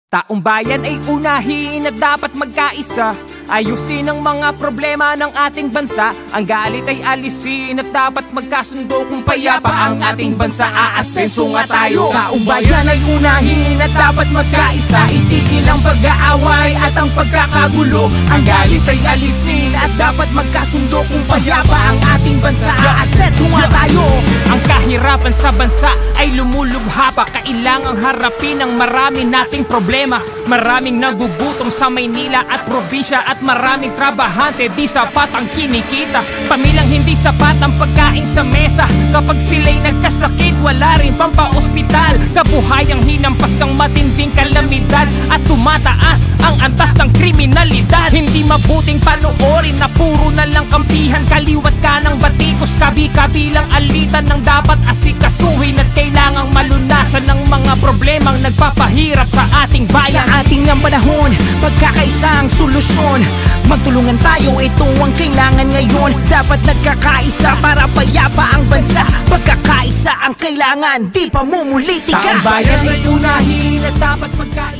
Taong bayan ay unahin at dapat magkaisa. Ayusin ang mga problema ng ating bansa. Ang galit ay alisin at dapat magkasundo. Kung payapa ang ating bansa, aasenso nga tayo. Taong bayan ay unahin at dapat magkaisa. Itigil ang pag-aaway at ang pagkakagulo. Ang galit ay alisin at dapat magkasundo. Kung payapa ang ating bansa, aasenso nga tayo. Ang kahirapan sa bansa ay lumulubha pa. Kailangang harapin ang marami nating problema. Maraming nagugutom sa Maynila at probinsya at maraming trabahante di sapat ang kinikita. Pamilyang hindi sapat ang pagkain sa mesa. Kapag sila'y nagkasakit, wala rin pampaospital. Kabuhayang hinampas ang matinding kalamidad at tumataas ang antas ng kriminalidad. Hindi mabuting panoorin na puro na lang kampihan. Kaliwat ka ng batikos, kabi-kabilang alitan ng dapat asikasuhin at kailangang malunasan ng mga problemang nagpapahirap sa ating bayan. Sa ating ang panahon, pagkakaisa ang solusyon. Magtulungan tayo, ito ang kailangan ngayon. Dapat nagkakaisa para payapa ang bansa. Pagkakaisa ang kailangan, di pamumulitika. Taong bayan ay unahin at dapat magkaisa.